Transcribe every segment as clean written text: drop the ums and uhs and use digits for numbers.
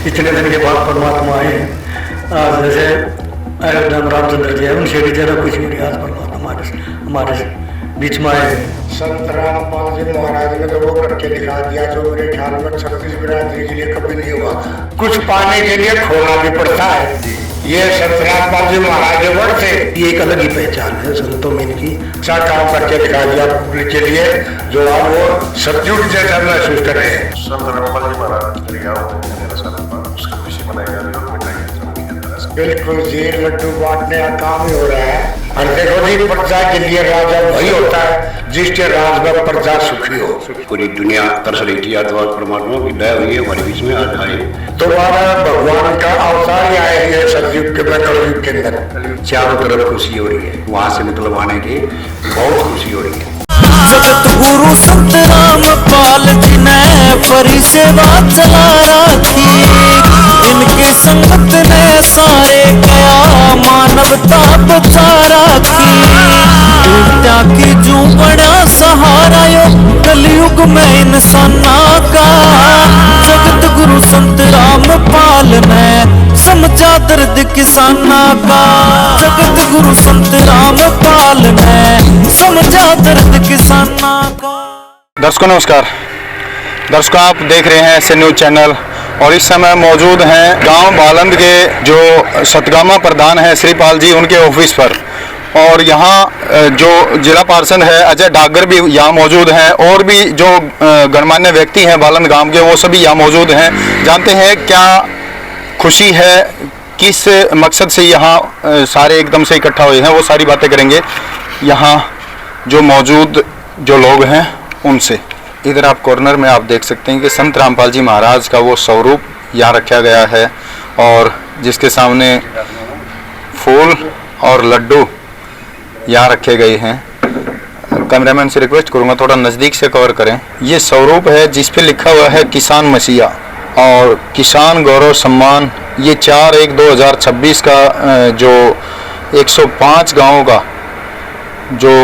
इतने दिन के बाद परमात्मा आए हैं। आज जैसे अयोध्या में रामचंद्र जी है, उनसे भी ज़्यादा कुछ भी नहीं। आज परमात्मा हमारे बीच में आए हैं। संत रामपाल जी महाराज ने तो वो करके दिखा दिया जो मेरे ख्याल में छत्तीस बिरादरी के लिए कभी नहीं हुआ। कुछ पाने के लिए खोना भी पड़ता है। ये संत रामपाल जी महाराज वर्ड थे, ये एक अलग ही पहचान है संतों में इनकी। अच्छा काम करके दिखा दिया पब्लिक के लिए, जो आप वो सत्युग जैसा महसूस कर रहे हैं। संत रामपाल जी महाराज उसकी खुशी मनाई जा रही है और मिठाई बिल्कुल जी, लड्डू बांटने का काम ही हो रहा है। और देखो जी, प्रजा के लिए राजा वही होता है जिसके राज में प्रजा सुखी हो। पूरी दुनिया तरस रही थी, आज परमात्मा की दया हुई है हमारे बीच में आज आए। तुम्हारा भगवान का अवतार ही आए हैं सतयुग के कलयुग के अंदर। चारों तरफ खुशी हो रही है, वहाँ से मतलब आने की बहुत खुशी हो रही है। जगत गुरु संत रामपाल जी ने परी सेवा चला रखी, इनके संगत ने सारे क्या मानवता बचा रखी। उल्टा की जू बड़ा सहारा यो कलयुग में इंसाना का। जगत गुरु संत रामपाल ने समझा दर्द किसाना का। जगत गुरु संत रामपाल ने समझा दर्द किसाना का। दर्शकों नमस्कार। दर्शकों आप देख रहे हैं ऐसे न्यूज चैनल और इस समय मौजूद हैं गांव बालंद के जो सतगामा प्रधान हैं श्रीपाल जी, उनके ऑफिस पर। और यहाँ जो जिला पार्षद है अजय डागर भी यहाँ मौजूद हैं और भी जो गणमान्य व्यक्ति हैं बालंद गांव के वो सभी यहाँ मौजूद हैं। जानते हैं क्या खुशी है, किस मकसद से यहाँ सारे एकदम से इकट्ठा हुए हैं, वो सारी बातें करेंगे यहाँ जो मौजूद जो लोग हैं उनसे। इधर आप कॉर्नर में आप देख सकते हैं कि संत रामपाल जी महाराज का वो स्वरूप यहाँ रखा गया है और जिसके सामने फूल और लड्डू यहाँ रखे गए हैं। कैमरामैन से रिक्वेस्ट करूँगा थोड़ा नज़दीक से कवर करें। ये स्वरूप है जिस पे लिखा हुआ है किसान मसीहा और किसान गौरव सम्मान। ये 4/1/2026 का जो 105 गाँवों का जो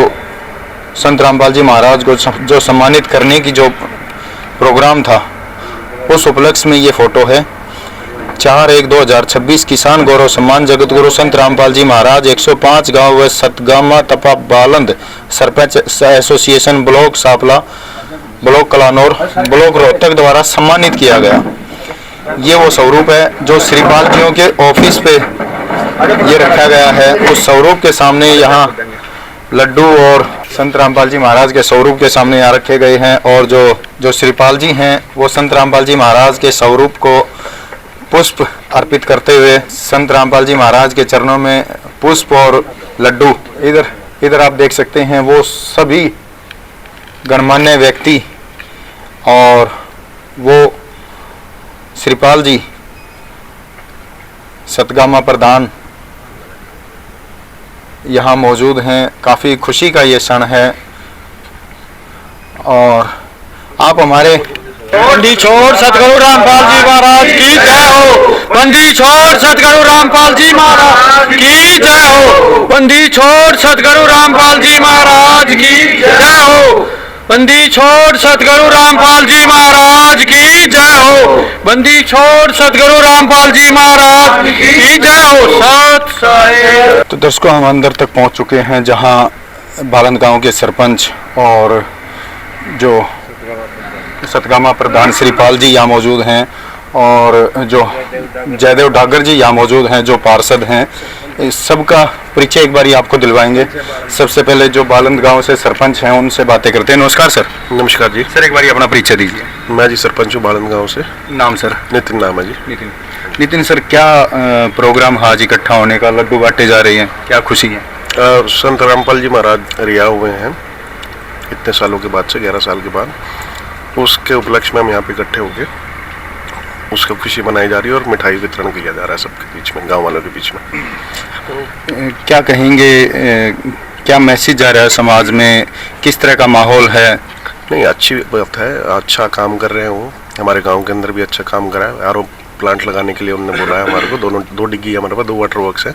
संत रामपाल जी महाराज को जो सम्मानित करने की जो प्रोग्राम था उस उपलक्ष्य में ये फ़ोटो है। 4/1/2026 किसान गौरव सम्मान जगत गुरु संत रामपाल जी महाराज 105 गांव व सतगामा तपा Baland sarpanch association block Sapla block Kalanaur block Rohtak द्वारा सम्मानित किया गया। ये वो स्वरूप है जो श्रीपाल जियों के ऑफिस पे ये रखा गया है। उस स्वरूप के सामने यहाँ लड्डू और संत रामपाल जी महाराज के स्वरूप के सामने यहाँ रखे गए हैं और जो श्रीपाल जी हैं वो संत रामपाल जी महाराज के स्वरूप को पुष्प अर्पित करते हुए संत रामपाल जी महाराज के चरणों में पुष्प और लड्डू इधर आप देख सकते हैं वो सभी गणमान्य व्यक्ति और वो श्रीपाल जी सतगामा प्रधान यहाँ मौजूद हैं। काफ़ी खुशी का ये क्षण है और आप हमारे बंदी छोड़ सतगुरु रामपाल जी महाराज की जय हो। बंदी छोड़ सतगुरु रामपाल जी महाराज की जय हो। बंदी छोड़ सतगुरु रामपाल जी महाराज की जय हो। बंदी छोड़ सतगुरु रामपाल जी महाराज की जय हो। बंदी छोड़ सतगुरु रामपाल जी महाराज की जय हो। सत साई। तो दर्शकों हम अंदर तक पहुंच चुके हैं जहां बालंद गांव के सरपंच और जो सतगामा प्रधान श्रीपाल जी यहाँ मौजूद हैं और जो जयदेव डागर जी यहाँ मौजूद हैं जो पार्षद हैं। इस सबका परिचय एक बार आपको दिलवाएंगे। सबसे पहले जो बालंद गांव से सरपंच हैं उनसे बातें करते हैं। नमस्कार सर। नमस्कार जी। सर एक बार अपना परिचय दीजिए। मैं जी सरपंच हूँ बालंद गांव से। नाम सर? नितिन नाम है जी। नितिन सर क्या प्रोग्राम आज इकट्ठा होने का, लड्डू बांटे जा रही हैं, क्या खुशी है? संत रामपाल जी महाराज रिहा हुए हैं इतने सालों के बाद से, 11 साल के बाद। उसके उपलक्ष्य में हम यहाँ पे इकट्ठे हो गए, उसकी खुशी मनाई जा रही है और मिठाई वितरण किया जा रहा है सबके बीच में, गांव वालों के बीच में। क्या कहेंगे, क्या मैसेज जा रहा है समाज में, किस तरह का माहौल है? नहीं अच्छी बात है, अच्छा काम कर रहे हैं वो। हमारे गांव के अंदर भी अच्छा काम करा है। आरओ प्लांट लगाने के लिए उन्होंने बोला है हमारे को। दो डिग्गी हमारे पास 2 वाटर वर्क्स है,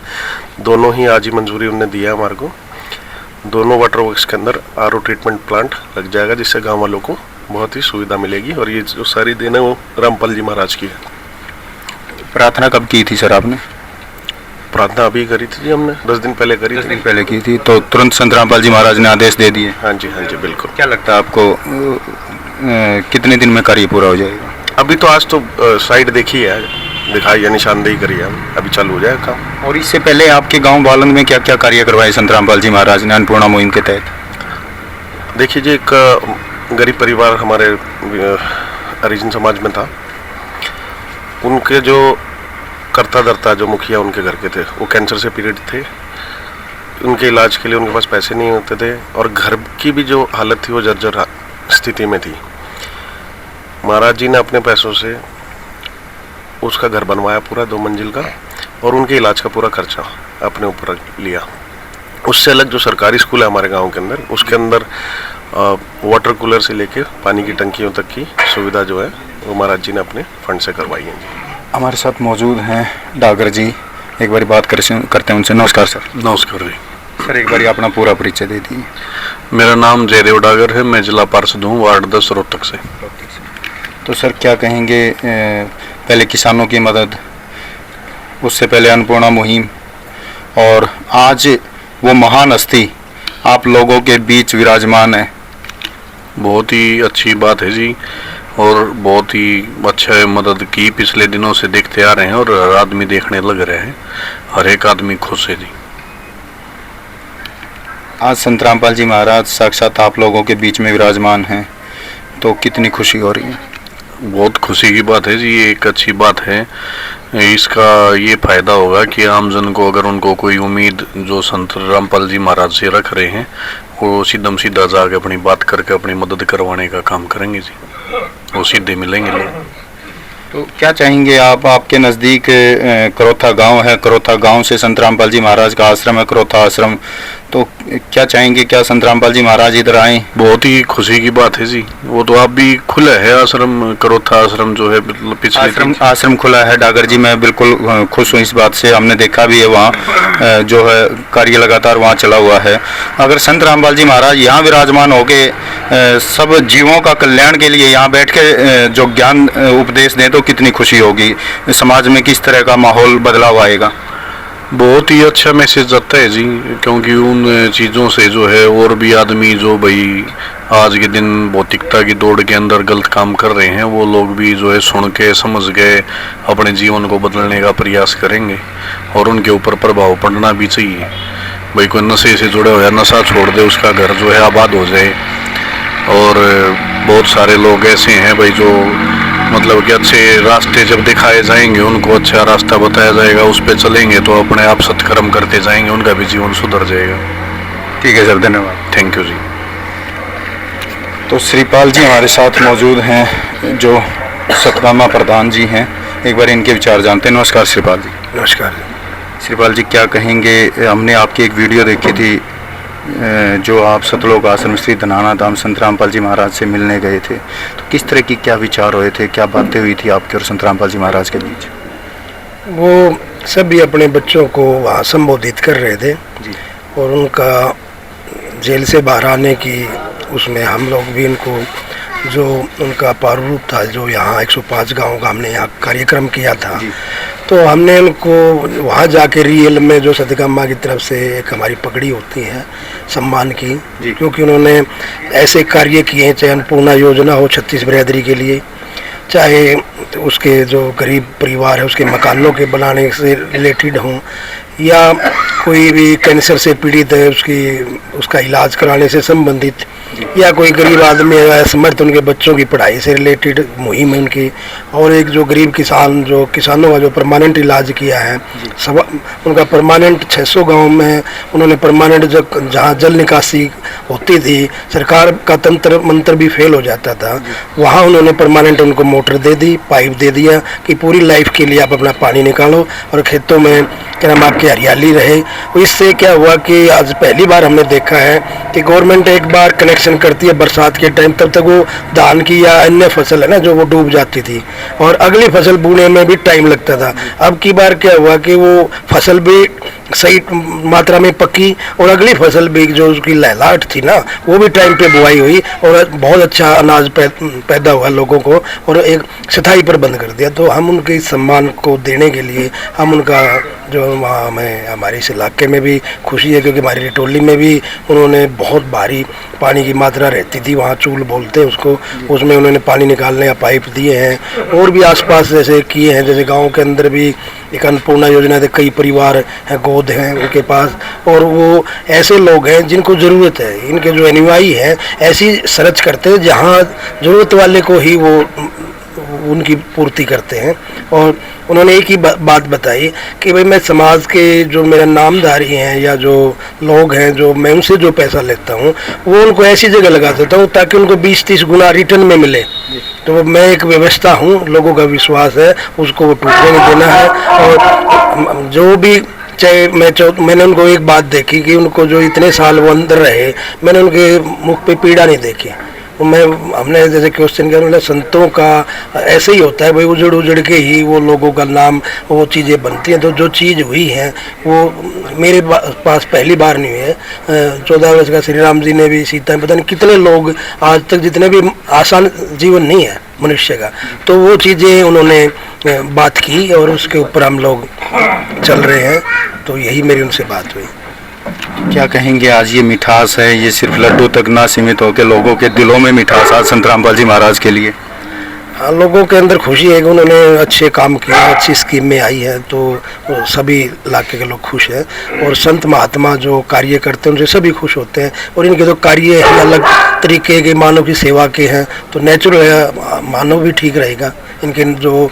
दोनों ही आज ही मंजूरी उन्होंने दिया है हमारे को। दोनों वाटर वर्क्स के अंदर आरओ ट्रीटमेंट प्लांट लग जाएगा जिससे गाँव वालों को बहुत ही सुविधा मिलेगी और ये जो सारी देन है वो रामपाल जी महाराज की है। प्रार्थना कब की थी सर आपने? प्रार्थना अभी करी थी जी, हमने 10 दिन पहले करी 10 थी। दिन पहले की थी, तो तुरंत संत रामपाल जी महाराज ने आदेश दे दिए। हाँ जी बिल्कुल। क्या लगता है आपको कितने दिन में कार्य पूरा हो जाएगा? अभी तो आज तो साइड देखी है, दिखाई है, निशानदेही करी है, अभी चालू हो जाएगा काम। और इससे पहले आपके गांव बालंद में क्या क्या कार्य करवाए संत रामपाल जी महाराज ने अन्नपूर्णा मुहिम के तहत? देखिए जी, एक गरीब परिवार हमारे हरिजन समाज में था, उनके जो करता धरता जो मुखिया उनके घर के थे, वो कैंसर से पीड़ित थे। उनके इलाज के लिए उनके पास पैसे नहीं होते थे और घर की भी जो हालत थी वो जर्जर स्थिति में थी। महाराज जी ने अपने पैसों से उसका घर बनवाया पूरा 2 मंजिल का, और उनके इलाज का पूरा खर्चा अपने ऊपर लिया। उससे अलग जो सरकारी स्कूल है हमारे गांव के अंदर, उसके अंदर वाटर कूलर से लेके पानी की टंकियों तक की सुविधा जो है वो महाराज जी ने अपने फंड से करवाई है जी। हमारे साथ मौजूद हैं डागर जी, एक बार बात करते हैं उनसे। नमस्कार सर। नमस्कार जी। सर एक बार अपना पूरा परिचय दे दीजिए। मेरा नाम जयदेव डागर है, मैं जिला पार्षद हूँ, वार्ड 10 रोहतक से। तो सर क्या कहेंगे, पहले किसानों की मदद, उससे पहले अन्नपूर्णा मुहिम, और आज वो महान हस्ती आप लोगों के बीच विराजमान है। बहुत ही अच्छी बात है जी, और बहुत ही अच्छा मदद की पिछले दिनों से देखते आ रहे हैं, और हर आदमी देखने लग रहे हैं, हर एक आदमी खुश है जी। आज संत रामपाल जी महाराज साक्षात आप लोगों के बीच में विराजमान हैं, तो कितनी खुशी हो रही है? बहुत खुशी की बात है जी, ये एक अच्छी बात है। इसका ये फायदा होगा कि आमजन को, अगर उनको कोई उम्मीद जो संत रामपाल जी महाराज से रख रहे हैं, वो सीधा जाके अपनी बात करके अपनी मदद करवाने का काम करेंगे जी, वो सीधे मिलेंगे लोग। तो क्या चाहेंगे आप? आपके नज़दीक करोथा गांव है, करोथा गांव से संत रामपाल जी महाराज का आश्रम है, करोथा आश्रम, तो क्या चाहेंगे, क्या संत रामपाल जी महाराज इधर आए? बहुत ही खुशी की बात है जी, वो तो आप भी खुला है आश्रम, करोथा आश्रम जो है पिछले आश्रम खुला है डागर जी, मैं बिल्कुल खुश हूँ इस बात से। हमने देखा भी है वहाँ जो है कार्य लगातार वहाँ चला हुआ है। अगर संत रामपाल जी महाराज यहाँ विराजमान होके सब जीवों का कल्याण के लिए यहाँ बैठ के जो ज्ञान उपदेश दें, तो कितनी खुशी होगी, समाज में किस तरह का माहौल बदलाव आएगा? बहुत ही अच्छा मैसेज जाता है जी, क्योंकि उन चीज़ों से जो है और भी आदमी जो भाई आज के दिन भौतिकता की दौड़ के अंदर गलत काम कर रहे हैं, वो लोग भी जो है सुन के समझ गए अपने जीवन को बदलने का प्रयास करेंगे, और उनके ऊपर प्रभाव पड़ना भी चाहिए। भाई कोई नशे से जुड़े हुआ नशा छोड़ दे, उसका घर जो है आबाद हो जाए। और बहुत सारे लोग ऐसे हैं भाई जो मतलब कि अच्छे रास्ते जब दिखाए जाएंगे, उनको अच्छा रास्ता बताया जाएगा, उस पर चलेंगे तो अपने आप सत्कर्म करते जाएंगे, उनका भी जीवन सुधर जाएगा। ठीक है सर, धन्यवाद। थैंक यू जी। तो श्रीपाल जी हमारे साथ मौजूद हैं, जो सतगामा प्रधान जी हैं, एक बार इनके विचार जानते हैं। नमस्कार श्रीपाल जी। नमस्कार। श्रीपाल जी क्या कहेंगे, हमने आपकी एक वीडियो देखी थी जो आप सतलोक आश्रम श्री धनाना धाम संत रामपाल जी महाराज से मिलने गए थे, तो किस तरह की क्या विचार हुए थे, क्या बातें हुई थी आपके और संत रामपाल जी महाराज के बीच? वो सभी अपने बच्चों को वहाँ संबोधित कर रहे थे जी, और उनका जेल से बाहर आने की उसमें हम लोग भी इनको जो उनका प्रारूप था, जो यहाँ 105 गाँव का हमने यहाँ कार्यक्रम किया था, तो हमने उनको वहाँ जाके रियल में जो सतगामा की तरफ से एक हमारी पगड़ी होती है सम्मान की, क्योंकि उन्होंने ऐसे कार्य किए हैं, चाहे अन्नपूर्णा योजना हो 36 बिरादरी के लिए, चाहे उसके जो गरीब परिवार है उसके मकानों के बनाने से रिलेटेड हों, या कोई भी कैंसर से पीड़ित है उसका इलाज कराने से संबंधित, या कोई गरीब आदमी है असमर्थ उनके बच्चों की पढ़ाई से रिलेटेड मुहिम है उनकी, और एक जो गरीब किसानों का जो परमानेंट इलाज किया है, सब उनका परमानेंट 600 गांव में उन्होंने परमानेंट जहाँ जल निकासी होती थी, सरकार का तंत्र मंत्र भी फेल हो जाता था, वहाँ उन्होंने परमानेंट उनको मोटर दे दी, पाइप दे दिया कि पूरी लाइफ के लिए आप अपना पानी निकालो और खेतों में क्या नाम आपकी हरियाली रहे। इससे क्या हुआ कि आज पहली बार हमने देखा है कि गवर्नमेंट एक बार कनेक्शन करती है बरसात के टाइम, तब तक वो धान की या अन्य फसल है ना जो वो डूब जाती थी, और अगली फसल बोने में भी टाइम लगता था। अब की बार क्या हुआ कि वो फसल भी सही मात्रा में पकी और अगली फसल भी जो उसकी लहलाहट थी ना वो भी टाइम पे बुआई हुई और बहुत अच्छा अनाज पैदा हुआ लोगों को और एक स्थायी प्रबंध कर दिया। तो हम उनके सम्मान को देने के लिए हम उनका जो वहाँ हमें हमारे इस इलाके में भी खुशी है क्योंकि हमारी टोली में भी उन्होंने बहुत भारी पानी की मात्रा रहती थी, वहाँ चूल बोलते हैं उसको, उसमें उन्होंने पानी निकालने का पाइप दिए हैं और भी आसपास जैसे किए हैं। जैसे गांव के अंदर भी एक अन्नपूर्णा योजना है, कई परिवार हैं गोद हैं उनके पास और वो ऐसे लोग हैं जिनको ज़रूरत है, इनके जो अनुयायी हैं ऐसी सर्च करते हैं जहाँ ज़रूरत वाले को ही वो उनकी पूर्ति करते हैं। और उन्होंने एक ही बात बताई कि भाई मैं समाज के जो मेरा नामधारी हैं या जो लोग हैं जो मैं उनसे जो पैसा लेता हूँ वो उनको ऐसी जगह लगा देता हूँ ताकि उनको 20-30 गुना रिटर्न में मिले। तो मैं एक व्यवस्था हूँ, लोगों का विश्वास है, उसको वो टूटने नहीं देना है। और जो भी चाहे मैंने उनको एक बात देखी कि उनको जो इतने साल वो अंदर रहे मैंने उनके मुख पे पीड़ा नहीं देखी। हमने जैसे क्वेश्चन किया मतलब संतों का ऐसे ही होता है भाई, उजड़ के ही वो लोगों का नाम वो चीज़ें बनती हैं। तो जो चीज़ हुई है वो मेरे पास पहली बार नहीं हुई है। 14 वर्ष का श्री राम जी ने भी सीता पता नहीं कितने लोग आज तक, जितने भी आसान जीवन नहीं है मनुष्य का, तो वो चीज़ें उन्होंने बात की और उसके ऊपर हम लोग चल रहे हैं। तो यही मेरी उनसे बात हुई। क्या कहेंगे आज ये मिठास है, ये सिर्फ लड्डू तक ना सीमित होकर लोगों के दिलों में मिठास आज संत रामपाल जी महाराज के लिए? हाँ, लोगों के अंदर खुशी है कि उन्होंने अच्छे काम किए, अच्छी स्कीमें आई हैं तो सभी इलाके के लोग खुश हैं। और संत महात्मा जो कार्य करते हैं उनसे सभी खुश होते हैं। और इनके तो कार्य ही अलग तरीके के मानव की सेवा के हैं तो नेचुरल मानव भी ठीक रहेगा। इनके जो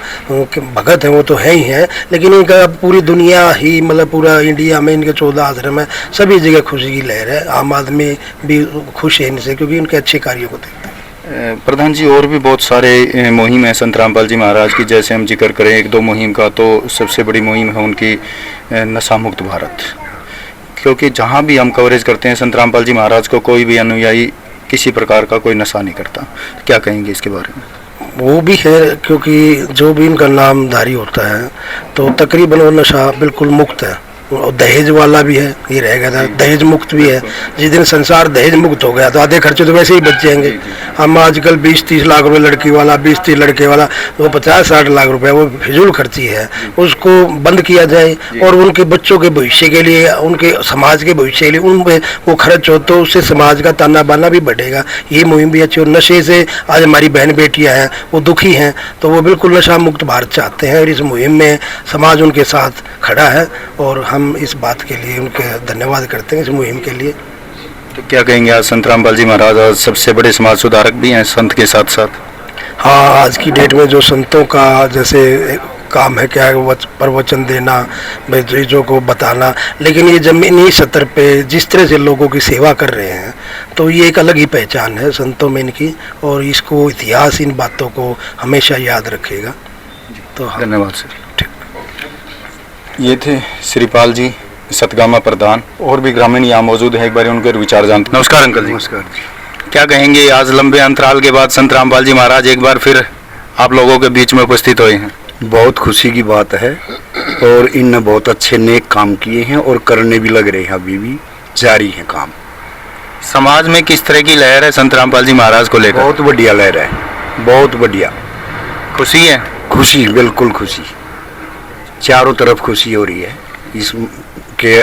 भगत हैं वो तो है ही हैं, लेकिन इनका पूरी दुनिया ही मतलब पूरा इंडिया में इनके 14 आश्रम है, सभी जगह खुशी की लहर है। आम आदमी भी खुश है इनसे क्योंकि इनके अच्छे कार्यों को देखते हैं। प्रधान जी, और भी बहुत सारे मुहिम है संत रामपाल जी महाराज की, जैसे हम जिक्र करें 1-2 मुहिम का तो सबसे बड़ी मुहिम है उनकी नशा मुक्त भारत। क्योंकि जहाँ भी हम कवरेज करते हैं संत रामपाल जी महाराज को कोई भी अनुयायी किसी प्रकार का कोई नशा नहीं करता, क्या कहेंगे इसके बारे में? वो भी है क्योंकि जो भी इनका नामधारी होता है तो तकरीबन वो नशा बिल्कुल मुक्त है। और दहेज वाला भी है, ये रहेगा था, दहेज मुक्त भी है। जिस दिन संसार दहेज मुक्त हो गया तो आधे खर्चे तो वैसे ही बच जाएंगे। हम आजकल 20-30 लाख रुपए लड़की वाला, 20-30 लड़के वाला, वो 50-60 लाख रुपए वो फिजूल खर्ची है, उसको बंद किया जाए और उनके बच्चों के भविष्य के लिए, उनके समाज के भविष्य के लिए उन पे वो खर्च हो तो उससे समाज का ताना बाना भी बढ़ेगा। ये मुहिम भी अच्छी। और नशे से आज हमारी बहन बेटियाँ हैं वो दुखी हैं तो वो बिल्कुल नशा मुक्त भारत चाहते हैं और इस मुहिम में समाज उनके साथ खड़ा है और हम इस बात के लिए उनके धन्यवाद करते हैं इस मुहिम के लिए। तो क्या कहेंगे आज संत रामपाल जी महाराज आज सबसे बड़े समाज सुधारक भी हैं संत के साथ साथ? हाँ, आज की डेट में जो संतों का जैसे काम है क्या प्रवचन देना, भाई चीज़ों को बताना, लेकिन ये जमीनी स्तर पे जिस तरह से लोगों की सेवा कर रहे हैं तो ये एक अलग ही पहचान है संतों में इनकी और इसको इतिहास इन बातों को हमेशा याद रखेगा। तो धन्यवाद सर। ये थे श्रीपाल जी सतगामा प्रधान, और भी ग्रामीण यहाँ मौजूद है, एक बार उनके विचार जानते। नमस्कार अंकल जी। नमस्कार जी। क्या कहेंगे आज लंबे अंतराल के बाद संत रामपाल जी महाराज एक बार फिर आप लोगों के बीच में उपस्थित हुए हैं? बहुत खुशी की बात है और इनने बहुत अच्छे नेक काम किए हैं और करने भी लग रहे हैं, अभी भी जारी है काम। समाज में किस तरह की लहर है संत रामपाल जी महाराज को लेकर? बहुत बढ़िया लहर है, बहुत बढ़िया। खुशी है? खुशी, बिल्कुल खुशी, चारों तरफ खुशी हो रही है। इसके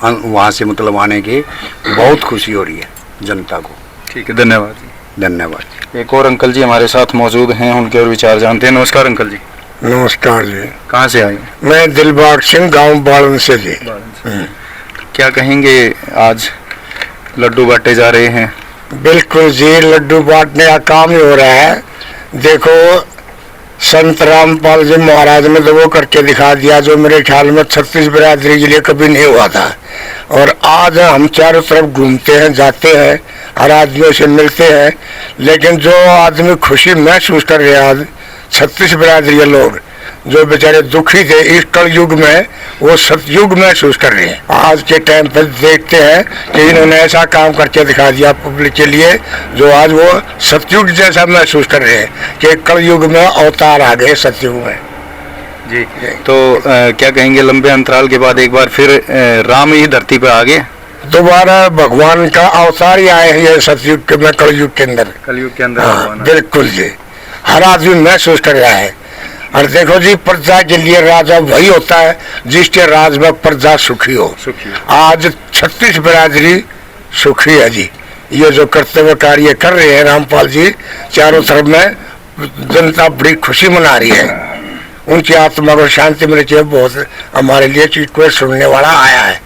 वहाँ से मतलब आने के बहुत खुशी हो रही है जनता को। ठीक है, धन्यवाद जी। धन्यवाद। एक और अंकल जी हमारे साथ मौजूद हैं, उनके और विचार जानते हैं। नमस्कार अंकल जी। नमस्कार जी। कहाँ से आए? मैं दिलबाग सिंह, गांव बालन से जी। क्या कहेंगे आज लड्डू बांटे जा रहे हैं? बिल्कुल जी, लड्डू बांटने का काम ही हो रहा है। देखो संत रामपाल जी महाराज ने तो वो करके दिखा दिया जो मेरे ख्याल में 36 बिरादरी के लिए कभी नहीं हुआ था। और आज हम चारों तरफ घूमते हैं, जाते हैं, हर आदमियों से मिलते हैं, लेकिन जो आदमी खुशी महसूस कर रहे हैं आज 36 बिरादरी के लोग जो बेचारे दुखी थे इस कल युग में, वो सतयुग महसूस कर रहे हैं। आज के टाइम पर देखते हैं कि इन्होंने ऐसा काम करके दिखा दिया पब्लिक के लिए जो आज वो सतयुग जैसा महसूस कर रहे हैं कि कल युग में अवतार आ गए सतयुग में। जी। तो क्या कहेंगे, लंबे अंतराल के बाद एक बार फिर राम ही धरती पर आ गए, दोबारा भगवान का अवतार ही आए हैं ये सतयुग में, कलयुग के अंदर। कलयुग के अंदर हाँ, भगवान आए। बिल्कुल जी, हर आदमी महसूस कर रहा है। और देखो जी, प्रजा के लिए राजा वही होता है जिसके राज में प्रजा सुखी हो। आज 36 बिरादरी सुखी है जी। ये जो कर्तव्य कार्य कर रहे हैं रामपाल जी, चारों तरफ में जनता बड़ी खुशी मना रही है। उनकी आत्मा को शांति मिलनी चाहिए। बहुत हमारे लिए कि कोई सुनने वाला आया है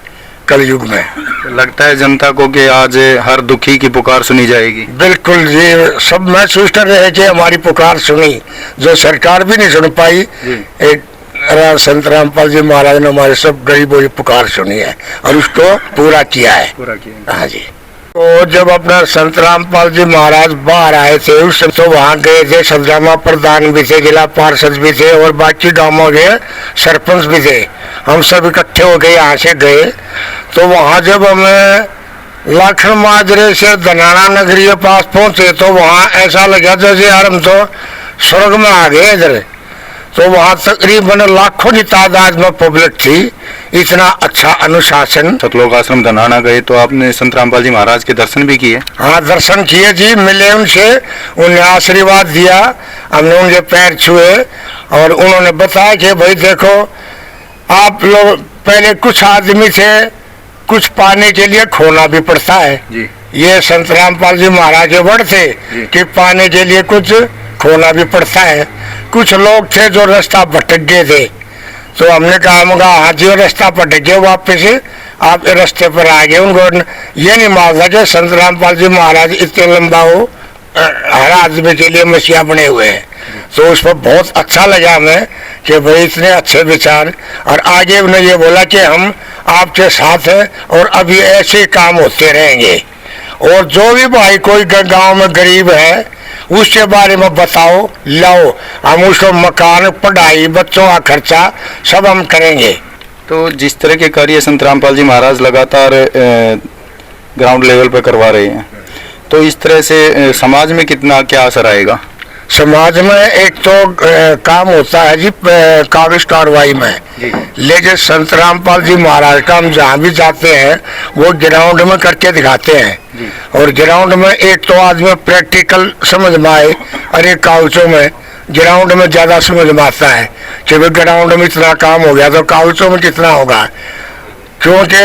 कलयुग में। लगता है जनता को कि आज हर दुखी की पुकार सुनी जाएगी। बिल्कुल जी, सब महसूस कर रहे हैं कि हमारी पुकार सुनी, जो सरकार भी नहीं सुन पाई। एक संत रामपाल जी महाराज ने हमारे सब गरीबों की पुकार सुनी है और उसको पूरा किया है। हाँ जी। तो जब अपना संत रामपाल जी महाराज बाहर आए थे उस समय तो वहाँ गए थे, सदगामा प्रधान भी थे, जिला पार्षद भी थे और बाकी गांवों के सरपंच भी थे। हम सब इकट्ठे हो गए, यहाँ से गए। तो वहाँ जब हमें लाखन माजरे से धनाना नगरी के पास पहुंचे तो वहाँ ऐसा लगा जैसे यार हम तो स्वर्ग में आ गए इधर। तो वहाँ तकरीबन लाखों की तादाद में पब्लिक थी। इतना अच्छा अनुशासन। सतलोक आश्रम धनाना गए तो आपने संत रामपाल जी महाराज के दर्शन भी किए? हाँ, दर्शन किए जी, मिले उनसे, उन्हें आशीर्वाद दिया, हमने उनके पैर छुए और उन्होंने बताया कि भाई देखो, आप लोग पहले कुछ आदमी थे, कुछ पाने के लिए खोना भी पड़ता है जी। ये संत रामपाल जी महाराज के वर्ड थे कि पाने के लिए कुछ खोना भी पड़ता है। कुछ लोग थे जो रास्ता भटक गए थे, तो हमने कहा मगा हाँ जी, रास्ता भटक गए, वापस आप रास्ते पर आ गए। उनको ये नहीं मालूम कि संत रामपाल जी महाराज इतने लंबा हो, हर आदमी के लिए मसीहा बने हुए हैं। तो उस पर बहुत अच्छा लगा हमें कि भाई इतने अच्छे विचार। और आगे उन्होंने ये बोला कि हम आपके साथ हैं और अभी ऐसे काम होते रहेंगे। और जो भी भाई कोई गांव में गरीब है उसके बारे में बताओ, लाओ, हम उसको मकान, पढ़ाई, बच्चों का खर्चा सब हम करेंगे। तो जिस तरह के कार्य संत रामपाल जी महाराज लगातार ग्राउंड लेवल पर करवा रहे हैं, तो इस तरह से समाज में कितना क्या असर आएगा? समाज में एक तो काम होता है जी कागज कार्रवाई में, लेकिन संत रामपाल जी महाराज का हम जहाँ भी जाते हैं वो ग्राउंड में करके दिखाते हैं। और ग्राउंड में एक तो आदमी प्रैक्टिकल समझ में आए, और एक कागजों में ग्राउंड में ज्यादा समझ में आता है कि भाई ग्राउंड में इतना काम हो गया तो कागजों में कितना होगा। क्योंकि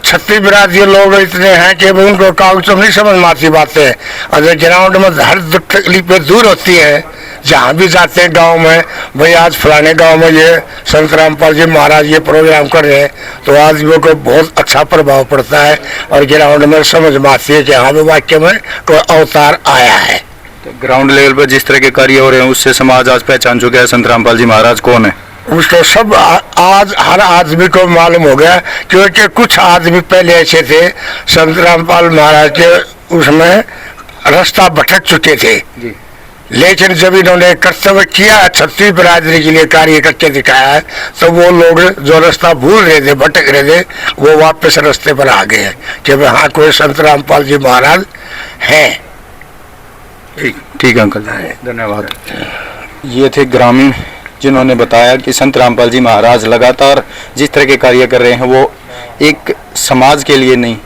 36 बिरादरी लोग इतने हैं कि उनको कागजों में नहीं समझ में आती बातें। और ग्राउंड में हर दुख तकलीफें दूर होती है। जहाँ भी जाते हैं गांव में, भाई आज फलाने गांव में ये संत रामपाल जी महाराज ये प्रोग्राम कर रहे हैं, तो आदमियों को बहुत अच्छा प्रभाव पड़ता है और ग्राउंड में समझ में आती है कि हाँ भी वाक्य में कोई अवतार आया है। तो ग्राउंड लेवल पर जिस तरह के कार्य हो रहे हैं उससे समाज आज पहचान चुका है संत रामपाल जी महाराज कौन है। उसको सब आज हर आदमी को मालूम हो गया, क्योंकि कुछ आदमी पहले ऐसे थे संत रामपाल महाराज के उसमें रास्ता भटक चुके थे जी। लेकिन जब इन्होंने कर्तव्य किया 36 बिरादरी के लिए कार्य करके दिखाया है, तो वो लोग जो रास्ता भूल रहे थे, भटक रहे थे, वो वापस रास्ते पर आ गए हैं कि हाँ कोई संत रामपाल जी महाराज है। ठीक अंकल, धन्यवाद। ये थे ग्रामीण जिन्होंने बताया कि संत रामपाल जी महाराज लगातार जिस तरह के कार्य कर रहे हैं वो एक समाज के लिए नहीं,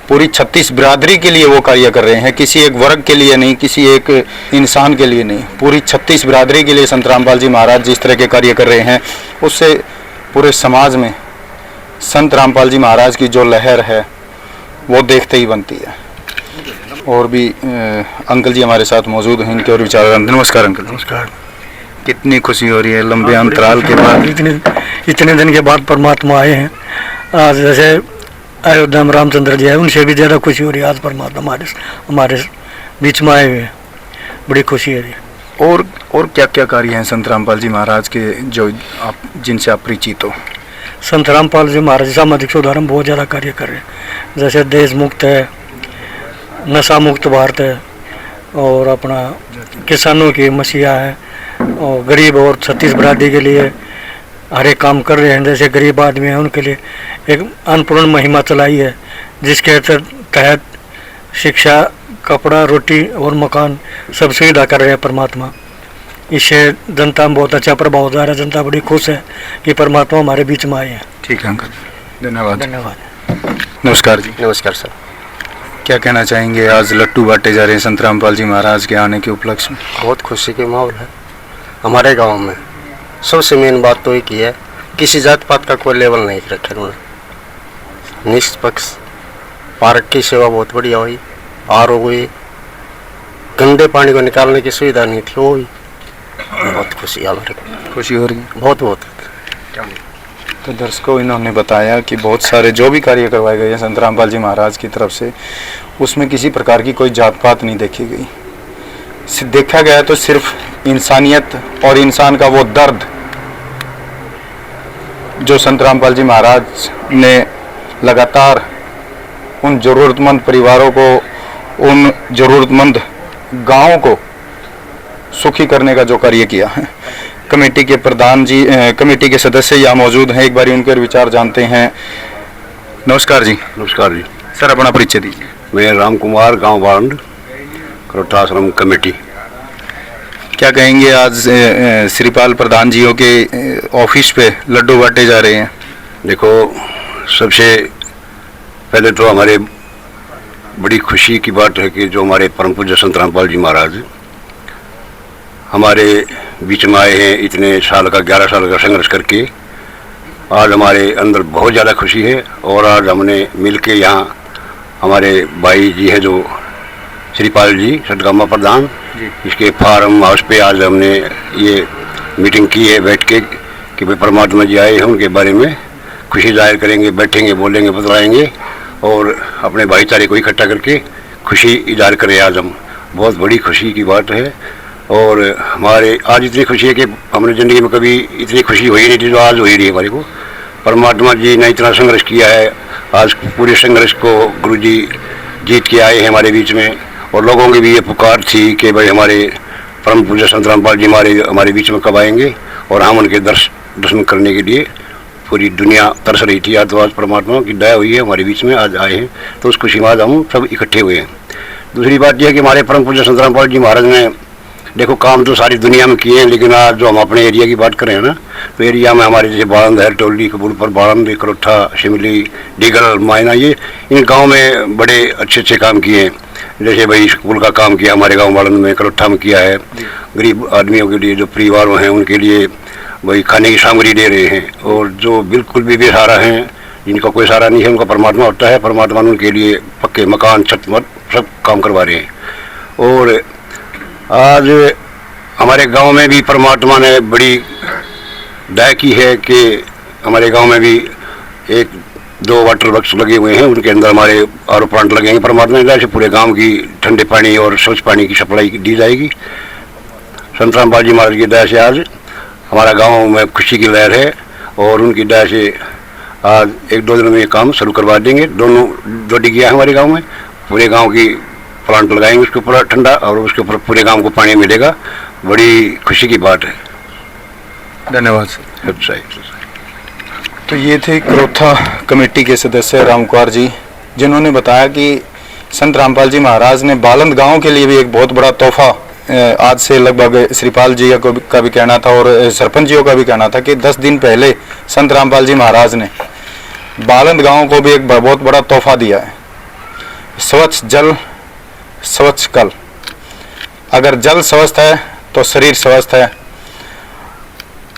पूरी 36 बिरादरी के लिए वो कार्य कर रहे हैं। किसी एक वर्ग के लिए नहीं, किसी एक इंसान के लिए नहीं, पूरी 36 बिरादरी के लिए संत रामपाल जी महाराज जिस तरह के कार्य कर रहे हैं उससे पूरे समाज में संत रामपाल जी महाराज की जो लहर है वो देखते ही बनती है। और भी अंकल जी हमारे साथ मौजूद हैं, इनके और विचार। नमस्कार अंकल। नमस्कार। कितनी खुशी हो रही है लंबे अंतराल के बाद, इतने दिन के बाद परमात्मा आए हैं। आज जैसे अयोध्या में रामचंद्र जी आए, उनसे भी ज़्यादा खुशी हो रही है। आज परमात्मा हमारे बीच में आए हुए हैं, बड़ी खुशी है। और क्या क्या कार्य हैं संत रामपाल जी महाराज के जो आप जिनसे आप परिचित हो? संत रामपाल जी महाराज सामाजिक सुधार में बहुत ज़्यादा कार्य कर रहे हैं। जैसे देश मुक्त है, नशा मुक्त भारत है, और अपना किसानों की मसीहा है, और गरीब और 36 बिरादरी के लिए हर एक काम कर रहे हैं। जैसे गरीब आदमी हैं उनके लिए एक अन्नपूर्ण महिमा चलाई है, जिसके तहत शिक्षा, कपड़ा, रोटी और मकान सब सुविधा कर रहे हैं परमात्मा। इससे जनता में बहुत अच्छा प्रभाव जा रहा है। जनता बड़ी खुश है कि परमात्मा हमारे बीच में आए हैं। ठीक है अंकल, धन्यवाद। धन्यवाद। नमस्कार जी। नमस्कार सर। क्या कहना चाहेंगे, आज लट्टू बांटे जा रहे हैं संत रामपाल जी महाराज के आने के उपलक्ष्य में? बहुत खुशी के माहौल है हमारे गांव में। सबसे मेन बात तो एक ही है, किसी जात पात का कोई लेवल नहीं रखा उन्होंने। निष्पक्ष पार्क की सेवा बहुत बढ़िया हुई, आरओ हुई, गंदे पानी को निकालने की सुविधा नहीं थी, वो हुई। बहुत खुशी है हमारे को। खुशी हो रही है? बहुत बहुत। तो दर्शकों, इन्होंने बताया कि बहुत सारे जो भी कार्य करवाए गए हैं संत रामपाल जी महाराज की तरफ से, उसमें किसी प्रकार की कोई जात पात नहीं देखी गई। देखा गया तो सिर्फ इंसानियत और इंसान का वो दर्द जो संत रामपाल जी महाराज ने लगातार उन ज़रूरतमंद परिवारों को, उन ज़रूरतमंद गाँव को सुखी करने का जो कार्य किया है। कमेटी के प्रधान जी, कमेटी के सदस्य यहाँ मौजूद हैं, एक बार उनके विचार जानते हैं। नमस्कार जी। नमस्कार जी। सर, अपना परिचय दीजिए। मैं राम कुमार, गांव बारंड, करोटा आश्रम कमेटी। क्या कहेंगे, आज श्रीपाल प्रधान जियों के ऑफिस पे लड्डू बांटे जा रहे हैं? देखो, सबसे पहले तो हमारे बड़ी खुशी की बात है कि जो हमारे परम पूज्य संत रामपाल जी महाराज हमारे बीच में आए हैं, इतने साल का 11 साल का संघर्ष करके। आज हमारे अंदर बहुत ज़्यादा खुशी है। और आज हमने मिलके यहाँ हमारे भाई जी हैं जो श्रीपाल जी सतगामा प्रधान, इसके फार्म हाउस पे आज हमने ये मीटिंग की है बैठ के कि भाई परमात्मा जी आए हैं, उनके बारे में खुशी जाहिर करेंगे, बैठेंगे, बोलेंगे, बतलाएंगे और अपने भाईचारे को इकट्ठा करके खुशी इजहार करें। आज हम बहुत बड़ी खुशी की बात है। और हमारे आज इतनी खुशी है कि हमने ज़िंदगी में कभी इतनी खुशी हुई नहीं थी जो आज हो ही रही है हमारे को। परमात्मा जी ने इतना संघर्ष किया है, आज पूरे संघर्ष को गुरु जी जीत के आए हैं हमारे बीच में। और लोगों की भी ये पुकार थी कि भाई हमारे परम पूज्य संत रामपाल जी हमारे बीच में कब आएंगे, और हम उनके दर्शन करने के लिए पूरी दुनिया तरस रही थी। आज तो आज परमात्मा की दया हुई है, हमारे बीच में आज आए हैं, तो उस खुशी में आज हम सब इकट्ठे हुए हैं। दूसरी बात यह है कि हमारे परम पूज्य संत रामपाल जी महाराज ने देखो काम तो सारी दुनिया में किए हैं, लेकिन आज जो हम अपने एरिया की बात करें ना, तो एरिया में हमारे जैसे बारंद है, टोली, कबूलपुर, बारंद, करोठा, शिमली, डीगल, मायना, ये इन गांव में बड़े अच्छे अच्छे काम किए हैं। जैसे भाई स्कूल का काम किया हमारे गांव बारंद में, करोठा में किया है। गरीब आदमियों के लिए, जो परिवार हैं, उनके लिए भाई खाने की सामग्री दे रहे हैं। और जो बिल्कुल भी बेसहारा हैं, जिनका कोई सहारा नहीं है, उनका परमात्मा होता है, परमात्मा उनके लिए पक्के मकान, छत मत सब काम करवा रहे हैं। और आज हमारे गांव में भी परमात्मा ने बड़ी दया की है कि हमारे गांव में भी 1-2 वाटर वर्क्स लगे हुए हैं, उनके अंदर हमारे आरओ प्लांट लगेंगे। परमात्मा ने दया से पूरे गांव की ठंडे पानी और स्वच्छ पानी की सप्लाई दी जाएगी। संत रामपाल जी महाराज की दया से आज हमारा गांव में खुशी की लहर है। और उनकी दया से आज 1-2 दिन में ये काम शुरू करवा देंगे। 2 डिग्गियाँ हमारे गाँव में, पूरे गाँव की प्लांट लगाएंगे उसके ऊपर ठंडा, और उसके ऊपर पूरे गांव को पानी मिलेगा। बड़ी खुशी की बात है। धन्यवाद सर। तो ये थे क्रोथा कमेटी के सदस्य राम कुमार जी, जिन्होंने बताया कि संत रामपाल जी महाराज ने बालंद गांव के लिए भी एक बहुत बड़ा तोहफा, आज से लगभग श्रीपाल जी का भी कहना था और सरपंच जियों का भी कहना था कि 10 दिन पहले संत रामपाल जी महाराज ने बालंद गांव को भी एक बहुत बड़ा तोहफा दिया है। स्वच्छ जल, स्वच्छ कल। अगर जल स्वस्थ है तो शरीर स्वस्थ है।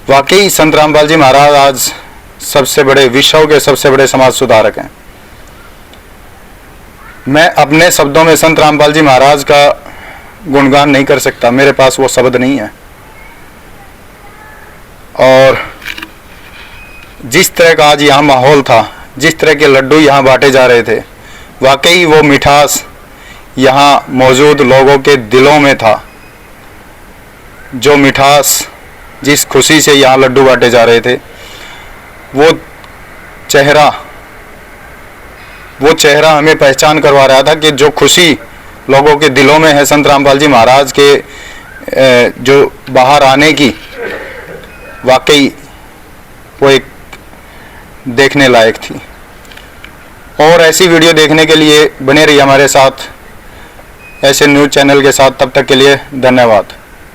वाकई संत रामपाल जी महाराज आज सबसे बड़े, विश्व के सबसे बड़े समाज सुधारक हैं। मैं अपने शब्दों में संत रामपाल जी महाराज का गुणगान नहीं कर सकता, मेरे पास वो शब्द नहीं है। और जिस तरह का आज यहाँ माहौल था, जिस तरह के लड्डू यहाँ बांटे जा रहे थे, वाकई वो मिठास यहाँ मौजूद लोगों के दिलों में था। जो मिठास, जिस खुशी से यहाँ लड्डू बांटे जा रहे थे, वो चेहरा हमें पहचान करवा रहा था कि जो खुशी लोगों के दिलों में है संत रामपाल जी महाराज के जो बाहर आने की, वाकई वो एक देखने लायक थी। और ऐसी वीडियो देखने के लिए बने रहिए हमारे साथ, ऐसे न्यूज़ चैनल के साथ। तब तक के लिए धन्यवाद।